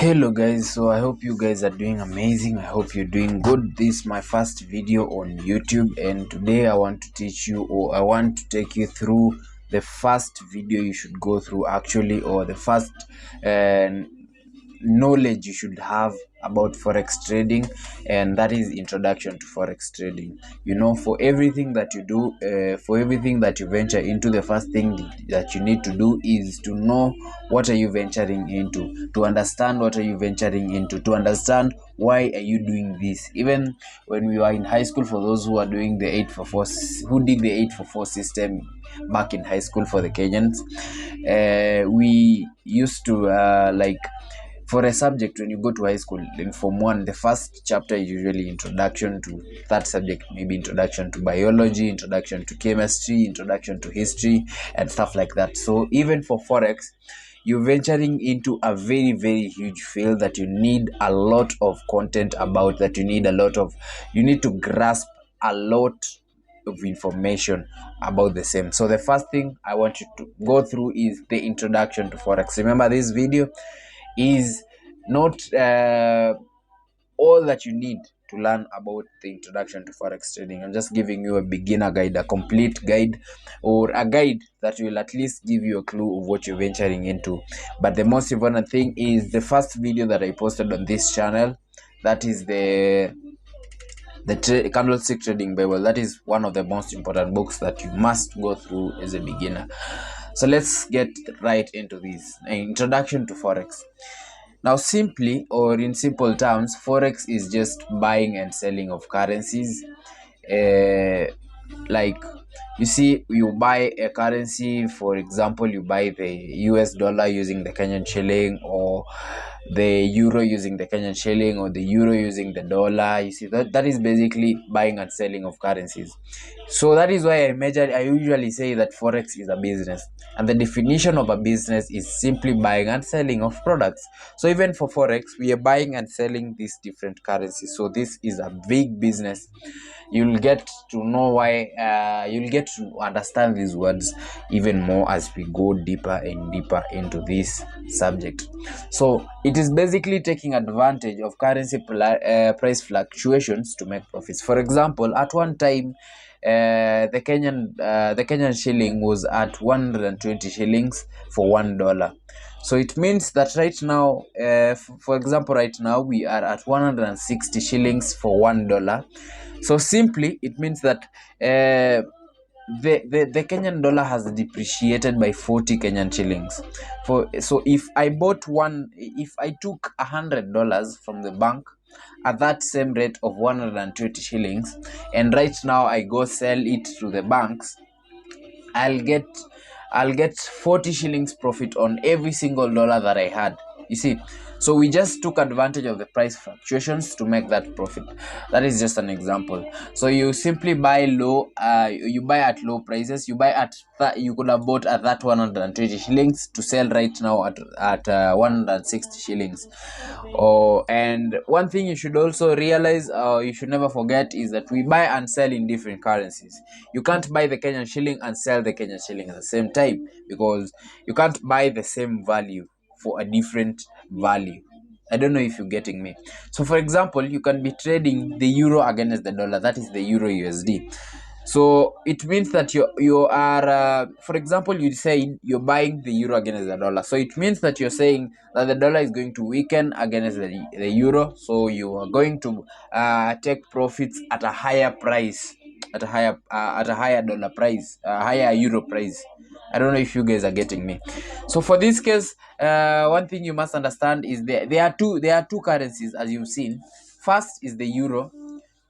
Hello guys, so I hope you guys are doing amazing. I hope you're doing good. This is my first video on YouTube, and today I want to teach you, or I want to take you through the first video you should go through actually, or the first knowledge you should have about forex trading, and that is introduction to forex trading. For everything that you do, for everything that you venture into, the first thing that you need to do is to know what are you venturing into, to understand what are you venturing into, to understand why are you doing this. Even when we were in high school, for those who are doing the 844, who did the 844 system back in high school for the Kenyans, we used to for a subject, when you go to high school in Form 1, the first chapter is usually introduction to that subject, maybe introduction to biology, introduction to chemistry, introduction to history, and stuff like that. So even for Forex, you're venturing into a very, very huge field that you need a lot of content about, that you need to grasp a lot of information about the same. So the first thing I want you to go through is the introduction to Forex. Remember, this video is not all that you need to learn about the introduction to forex trading. I'm just giving you a beginner guide, a complete guide, or a guide that will at least give you a clue of what you're venturing into. But the most important thing is the first video that I posted on this channel. That is the Candlestick Trading Bible. That is one of the most important books that you must go through as a beginner. So let's get right into this introduction to forex. Now, simply, or in simple terms, forex is just buying and selling of currencies. Like, you see, you buy a currency. For example, you buy the US dollar using the Kenyan shilling, or the euro using the Kenyan shilling, or the euro using the dollar. You see, that is basically buying and selling of currencies. So that is why I usually say that forex is a business, and the definition of a business is simply buying and selling of products. So even for forex, we are buying and selling these different currencies. So this is a big business. You'll get to know why, you'll get to understand these words even more as we go deeper and deeper into this subject. So it is basically taking advantage of currency price fluctuations to make profits. For example, at one time, the Kenyan shilling was at 120 shillings for $1. So it means that right now, for example, right now we are at 160 shillings for $1. So simply, it means that the Kenyan dollar has depreciated by 40 Kenyan shillings. So if I took $100 from the bank at that same rate of 120 shillings, and right now I go sell it to the banks, I'll get 40 shillings profit on every single dollar that I had. You see, so we just took advantage of the price fluctuations to make that profit. That is just an example. So you simply buy low, you buy at low prices. You buy you could have bought at that 120 shillings to sell right now at 160 shillings. And one thing you should also realize, you should never forget, is that we buy and sell in different currencies. You can't buy the Kenyan shilling and sell the Kenyan shilling at the same time, because you can't buy the same value for a different value. I don't know if you're getting me. So for example, you can be trading the euro against the dollar, that is the euro USD. So it means that you are, for example, you say you're buying the euro against the dollar. So it means that you're saying that the dollar is going to weaken against the euro. So you are going to take profits at a higher price, at a higher dollar price, a higher euro price. I don't know if you guys are getting me. So for this case, one thing you must understand is there are two currencies, as you've seen. First is the euro.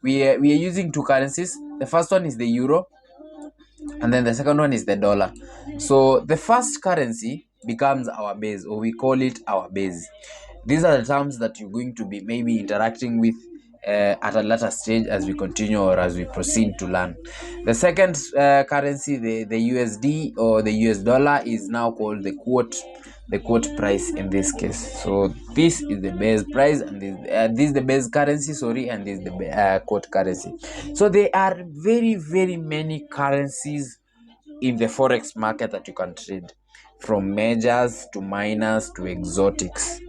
We are using two currencies. The first one is the euro, and then the second one is the dollar. So the first currency becomes our base, or we call it our base. These are the terms that you're going to be maybe interacting with at a later stage as we continue, or as we proceed to learn. The second currency, the USD, or the US dollar, is now called the quote price in this case. So this is the base price, and this is the base currency, and this is the quote currency. So there are very, very many currencies in the forex market that you can trade, from majors to minors to exotics.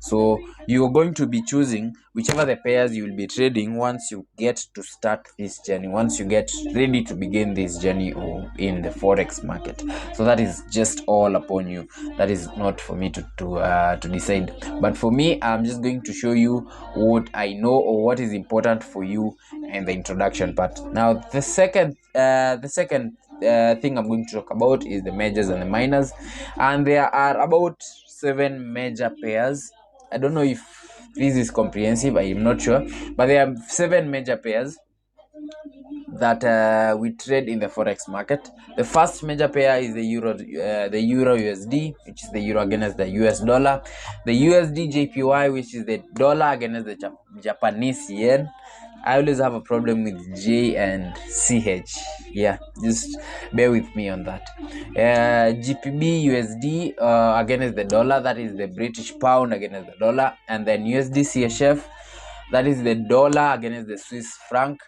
So you're going to be choosing whichever the pairs you will be trading once you get to start this journey, once you get ready to begin this journey or in the forex market. So that is just all upon you. That is not for me to decide, but for me, I'm just going to show you what I know or what is important for you in the introduction part. Now the second thing I'm going to talk about is the majors and the minors, and there are about 7 major pairs. I don't know if this is comprehensive, I am not sure, but there are 7 major pairs that we trade in the forex market. The first major pair is the euro USD, which is the euro against the US dollar. The USD JPY, which is the dollar against the Japanese yen. I always have a problem with J and CH. Yeah, just bear with me on that. GPB USD against the dollar, that is the British pound against the dollar. And then USD CHF, that is the dollar against the Swiss franc.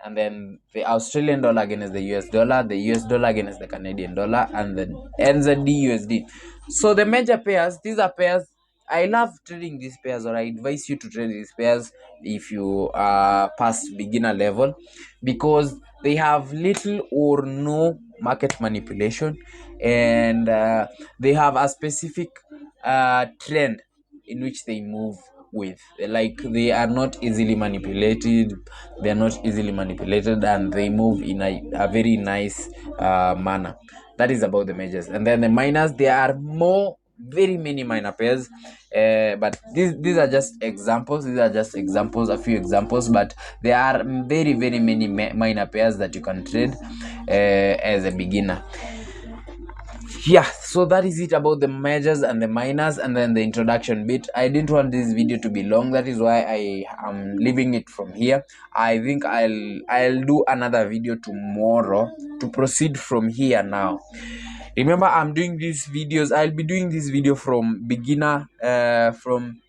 And then the Australian dollar against the US dollar, the US dollar against the Canadian dollar, and the NZD USD. So the major pairs, these are pairs. I love trading these pairs, or I advise you to trade these pairs if you are past beginner level, because they have little or no market manipulation, and they have a specific trend in which they move with. Like, they are not easily manipulated, and they move in a very nice manner. That is about the majors. And then the minors, there are very many minor pairs, but these are just examples. A few examples, but there are very many minor pairs that you can trade as a beginner. Yeah, so that is it about the majors and the minors, and then the introduction bit. I didn't want this video to be long, that is why I am leaving it from here. I think I'll do another video tomorrow to proceed from here. Now remember, I'm doing these videos, I'll be doing this video from beginner, from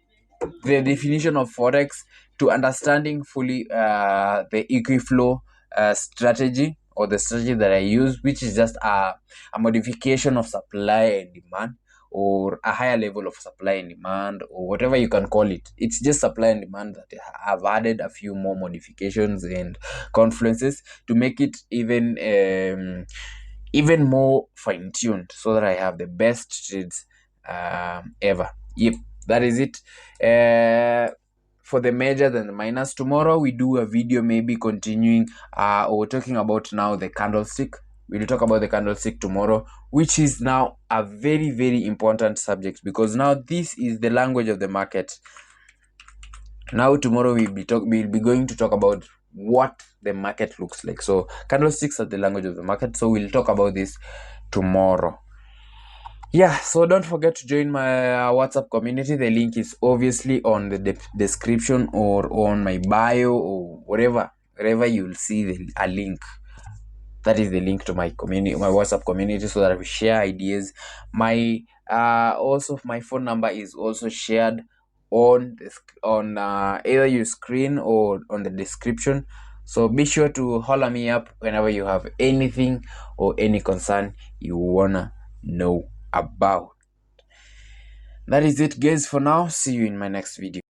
the definition of forex to understanding fully the equiflow strategy, or the strategy that I use, which is just a modification of supply and demand, or a higher level of supply and demand, or whatever you can call it. It's just supply and demand that I've added a few more modifications and confluences to make it even more fine-tuned, so that I have the best trades ever. Yep, that is it for the majors and the minors. Tomorrow we do a video, maybe continuing or talking about now the candlestick. We'll talk about the candlestick tomorrow, which is now a very important subject, because now this is the language of the market. Now tomorrow we'll be going to talk about what the market looks like. So candlesticks are the language of the market, so we'll talk about this tomorrow. Yeah, so don't forget to join my WhatsApp community. The link is obviously on the description, or on my bio, or wherever you'll see a link. That is the link to my community, my WhatsApp community, so that we share ideas. My also my phone number is also shared on either your screen or on the description. So be sure to holler me up whenever you have anything or any concern you wanna know about. That is it, guys, for now. See you in my next video.